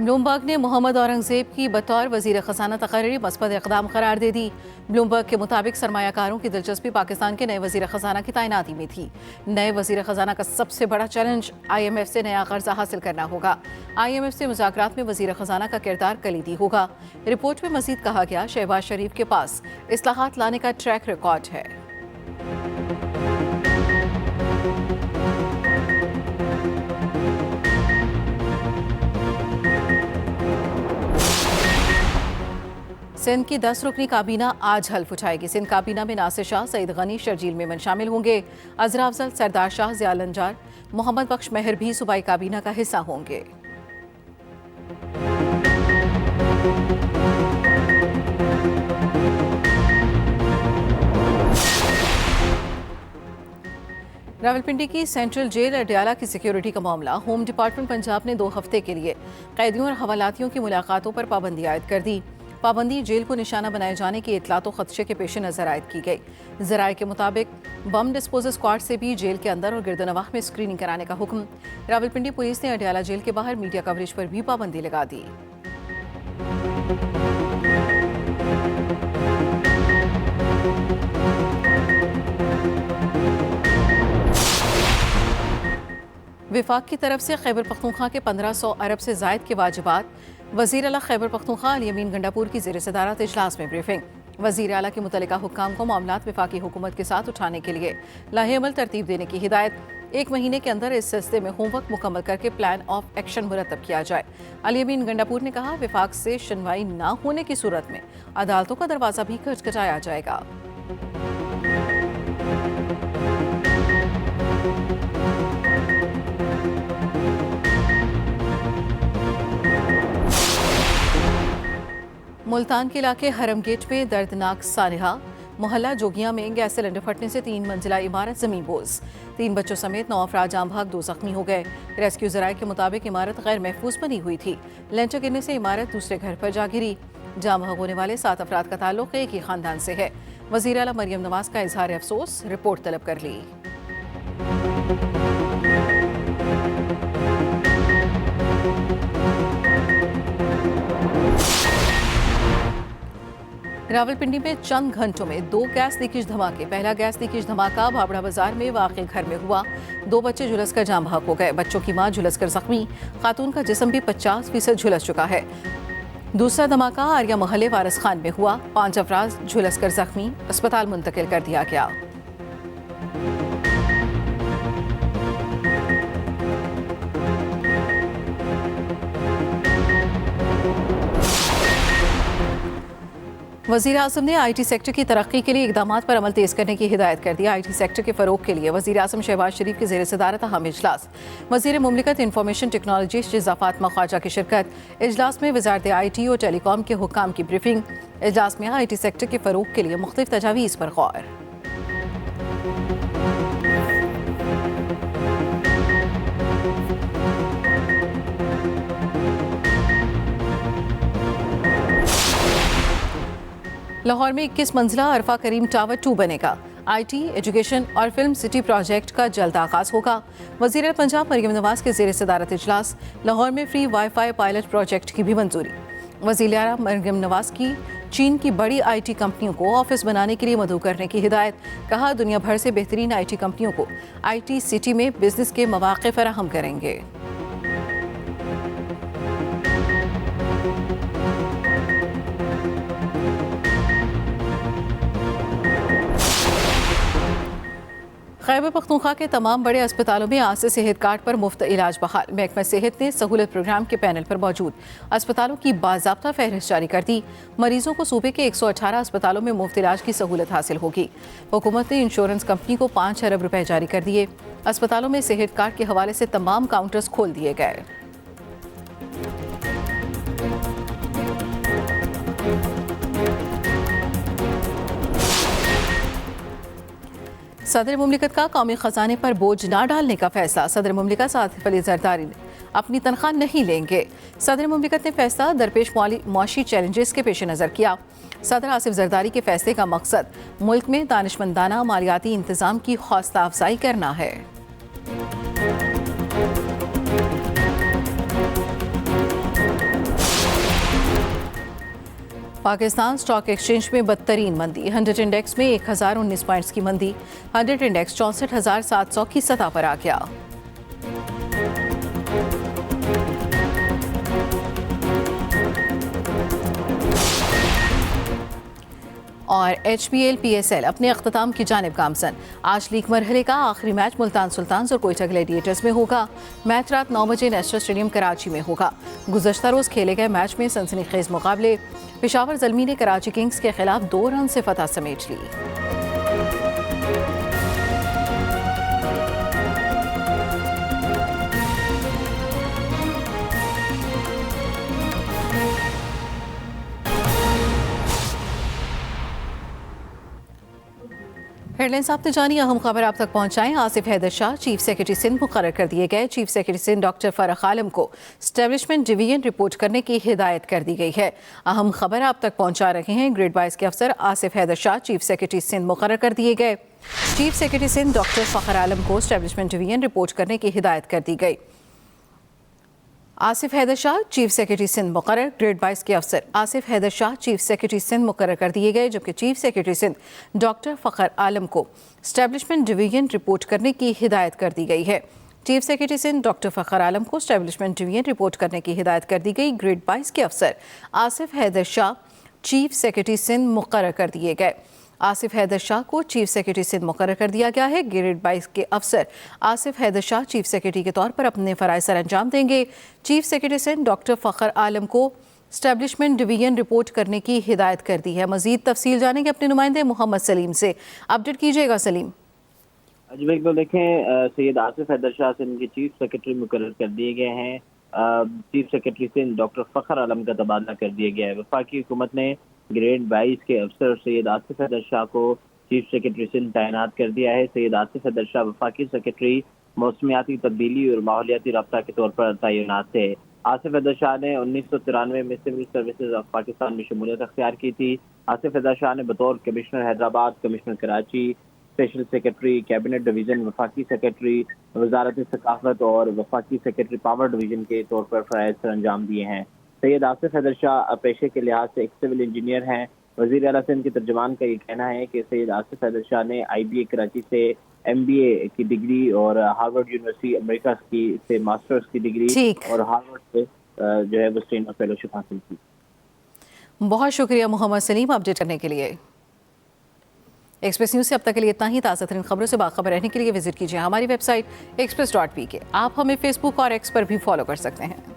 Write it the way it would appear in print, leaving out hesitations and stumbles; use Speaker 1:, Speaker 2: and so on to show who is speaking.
Speaker 1: Bloomberg ने मोहम्मद औरंगजेब की बतौर वजीर खजाना तकर्री मस्बत इक़दाम करार दे दी। ब्लूमबर्ग के मुताबिक सरमायाकारों की दिलचस्पी पाकिस्तान के नए वजीर खजाना की तैनाती में थी। नए वजीर खजाना का सबसे बड़ा चैलेंज IMF से नया कर्जा हासिल करना होगा। IMF से मुज़ाकरात में वजीर खजाना का किरदार कलीदी होगा। रिपोर्ट में मजीद कहा गया, शहबाज शरीफ के पास इस्लाहात लाने का ट्रैक रिकॉर्ड है। सिंध की 10 रुकनी काबीना आज हल्फ उठाएगी। सिंध काबीना में नासिर शाह, सईद गनी, शर्जील मेमन शामिल होंगे। अजरा अफजल, सरदार शाह, जिया लंजार, मोहम्मद बख्श मेहर भी सूबाई काबीना का हिस्सा होंगे। रावलपिंडी की सेंट्रल जेल अडयाला की सिक्योरिटी का मामला। होम डिपार्टमेंट पंजाब ने 2 हफ्ते के लिए कैदियों और हवालातियों की मुलाकातों पर पाबंदी आयद कर दी। पाबंदी जेल को निशाना बनाए जाने की इतलात व खदशे के पेश नजर आयद की गई। जराये के मुताबिक बम डिस्पोजल स्क्वाड से भी जेल के अंदर और गिरदनवाह में स्क्रीनिंग कराने का हुक्म। रावलपिंडी पुलिस ने अडयाला जेल के बाहर मीडिया कवरेज पर भी पाबंदी लगा दी। विफाक की तरफ से खैबर पख्तूनख्वा के 1500 अरब से जायद के वाजिबात। वज़ीर आला खैबर पख्तूनख्वा अली अमीन गंडापुर की ज़ेर सदारत इजलास में ब्रीफिंग। वज़ीर आला के मुतल्लिका हुक्काम को मामलात विफाकी हुकूमत के साथ उठाने के लिए लाहे अमल तरतीब देने की हिदायत। 1 महीने के अंदर इस सिलसिले में होमवर्क मुकम्मल करके प्लान ऑफ एक्शन मुरतब किया जाए। अली अमीन गंडापुर ने कहा, विफाक से सुनवाई न होने की सूरत में अदालतों का दरवाज़ा भी खटखटाया जाएगा। मुल्तान के इलाके हरम गेट में दर्दनाक सानहा। मोहल्ला जोगिया में गैस सिलेंडर फटने से 3 मंजिला इमारत जमीन बोझ। 3 बच्चों समेत 9 अफराद जाम भाग, 2 जख्मी हो गए। रेस्क्यू जराये के मुताबिक इमारत गैर महफूज बनी हुई थी। लेंटर गिरने से इमारत दूसरे घर पर जा गिरी। जाम भाग होने वाले 7 अफराद का ताल्लुक एक ही खानदान से है। वज़ीर आला मरियम नवाज का इजहार अफसोस, रिपोर्ट तलब कर ली। रावलपिंडी में चंद घंटों में 2 गैस लीकेज धमाके। पहला गैस लीकेज धमाका भाबड़ा बाजार में वाक़ घर में हुआ। 2 बच्चे झुलसकर जाम बहक हो गए। बच्चों की मां झुलसकर जख्मी। खातून का जिस्म भी 50% झुलस चुका है। दूसरा धमाका आर्या मोहल्ले वारिस खान में हुआ। 5 अफराद झुलसकर जख्मी, अस्पताल मुंतकिल कर दिया गया। वज़ीर आज़म ने IT सेक्टर की तरक्की के लिए इक़दामात पर अमल तेज़ करने की हिदायत कर दी। IT सेक्टर के फ़रोग़ के लिए वज़ीर आज़म शहबाज शरीफ की ज़ेर सदारत अहम इजलास। वज़ीर मुमलिकत इंफॉर्मेशन टेक्नोलॉजी शिज़ा फ़ातिमा ख्वाजा की शिरकत। इजलास में वज़ारत IT और टेलीकॉम के हुक्काम की ब्रीफिंग। इजलास में IT सेक्टर के फ़रोग़ के लिए मुख्तलिफ तजावीज़ पर गौर। लाहौर में 21 मंजिला अरफा करीम टावर 2 बनेगा। IT, एजुकेशन और फिल्म सिटी प्रोजेक्ट का जल्द आगाज होगा। वज़ीर पंजाब मरियम नवाज के ज़ेर सदारत इजलास। लाहौर में फ्री वाईफाई पायलट प्रोजेक्ट की भी मंजूरी। वज़ीर आला मरियम नवाज की चीन की बड़ी IT कंपनियों को ऑफिस बनाने के लिए मदऊ करने की हिदायत। कहा, दुनिया भर से बेहतरीन IT कंपनियों को IT सिटी में बिजनेस के मौक़े फराहम करेंगे। खैबर पख्तूनख्वा के तमाम बड़े अस्पतालों में आज से सेहत कार्ड पर मुफ्त इलाज बहाल। महकमा सेहत ने सहूलत प्रोग्राम के पैनल पर मौजूद अस्पतालों की बाज़ाब्ता फहरिस्त जारी कर दी। मरीजों को सूबे के 118 अस्पतालों में मुफ्त इलाज की सहूलत हासिल होगी। हुकूमत ने इंश्योरेंस कंपनी को 5 अरब रुपए जारी कर दिए। अस्पतालों में सेहत कार्ड के हवाले से तमाम काउंटर्स खोल दिए गए। सदर मुमलिकत का कौमी खजाने पर बोझ न डालने का फैसला। सदर मुमलिकत आसिफ अली जरदारी अपनी तनख्वाह नहीं लेंगे। सदर मुमलिकत ने फैसला दरपेश मुआशी चैलेंजेस के पेश नज़र किया। सदर आसिफ जरदारी के फैसले का मकसद मुल्क में दानिशमंदाना मालियाती इंतज़ाम की हौसला अफजाई करना है। पाकिस्तान स्टॉक एक्सचेंज में बदतरीन मंदी। 100 इंडेक्स में 1019 पॉइंट्स की मंदी। 100 इंडेक्स 64,700 की सतह पर आ गया। और HPL PSL अपने अख्ताम की जानिब गामजन। आज लीग मरहले का आखिरी मैच मुल्तान सुल्तान्स और कोयटा ग्लैडिएटर्स में होगा। मैच रात 9 बजे नेशनल स्टेडियम कराची में होगा। गुज़श्ता रोज़ खेले गए मैच में सनसनीखेज मुकाबले पेशावर ज़ल्मी ने कराची किंग्स के खिलाफ 2 रन से फतह समेट ली। हेडलाइंस आपने जानी, अहम खबर आप तक पहुंचाएं। आसिफ हैदर शाह चीफ सेक्रेटरी सिंध मुकर्रर कर दिए गए। चीफ सेक्रेटरी सिंध डॉक्टर फरख आलम को स्टैब्लिशमेंट डिवीजन रिपोर्ट करने की हिदायत कर दी गई है। अहम खबर आप तक पहुंचा रहे हैं। ग्रेड 22 के अफसर आसिफ हैदर शाह चीफ सेक्रेटरी सिंध मुकर्रर कर दिए गए। चीफ सेक्रेटरी सिंध डॉक्टर फखर आलम को स्टैब्लिशमेंट डिवीजन रिपोर्ट करने की हिदायत कर दी गई। आसिफ हैदर शाह चीफ सेक्रेटरी सिंध मुकर्रर। ग्रेड 22 के अफसर आसिफ हैदर शाह चीफ सेक्रेटरी सिंध मुकर्रर कर दिए गए, जबकि चीफ सेक्रेटरी सिंध डॉक्टर फखर आलम को स्टैब्लिशमेंट डिवीजन रिपोर्ट करने की हिदायत कर दी गई है। चीफ सेक्रेटरी सिंध डॉक्टर फखर आलम को स्टैब्लिशमेंट डिवीजन रिपोर्ट करने की हिदायत कर दी गई। ग्रेड 22 के अफसर आसिफ हैदर शाह चीफ सेक्रेटरी सिंध मुकर्रर कर दिए गए। आसिफ हैदर शाह को चीफ सेक्रेटरी सिंध मुकर्रर कर दिया गया है। ग्रेड 22 के अफसर आसिफ हैदर शाह चीफ सेक्रेटरी के तौर पर अपने फ़राइज़ सर अंजाम देंगे। Chief secretary Sindh doctor Fakhar Alam को स्टैब्लिशमेंट डिवीजन रिपोर्ट करने की हिदायत कर दी है। मज़ीद तफसील जानेंगे अपने नुमाइंदे मोहम्मद सलीम से। अपडेट कीजिएगा सलीम।
Speaker 2: जी बिल्कुल, देखें सैयद आसिफ हैदर शाह सिंध के चीफ सेक्रेटरी मुकर्रर कर दिए गए हैं। Chief secretary Sindh doctor Fakhar Alam का तबादला कर दिया गया है। वफाकी हुकूमत ने ग्रेड 22 के अफसर सैयद आसिफ हैदर शाह को चीफ सेक्रेटरी सिंध तैनात कर दिया है। सैयद आसिफ हैदर शाह वफाकी सेक्रेटरी मौसमियाती तब्दीली और माहौलियाती रब्ता के तौर पर तैनात थे। आसिफ हैदर शाह ने 1993 में सिविल सर्विसेज ऑफ पाकिस्तान में शमूलियत अख्तियार की थी। आसिफ हैदर शाह ने बतौर commissioner Hyderabad, commissioner Karachi, special secretary cabinet division, वफाकी सेक्रेटरी वजारत सकाफत और वफाकी सेक्रेटरी पावर डिवीजन के तौर पर फ़राइज़ सर अंजाम दिए हैं। सैयद आसिफ हैदर शाह पेशे के लिहाज से एक सिविल इंजीनियर हैं। वज़ीर आला सिंध के तर्जुमान का ये कहना है कि सैयद आसिफ हैदर शाह ने IBA कराची से MBA की डिग्री और हार्वर्ड यूनिवर्सिटी अमेरिका की से मास्टर्स की डिग्री और हार्वर्ड से जो है वो स्टेनर फेलोशिप हासिल की।
Speaker 1: बहुत शुक्रिया मोहम्मद सलीम अपडेट करने के लिए। एक्सप्रेस न्यूज़ से अब तक के लिए इतना ही। ताज़ा तरीन खबरों से बाखबर रहने के लिए विजिट कीजिए हमारी वेबसाइट express.pk। आप हमें फेसबुक और एक्स पर भी फॉलो कर सकते हैं।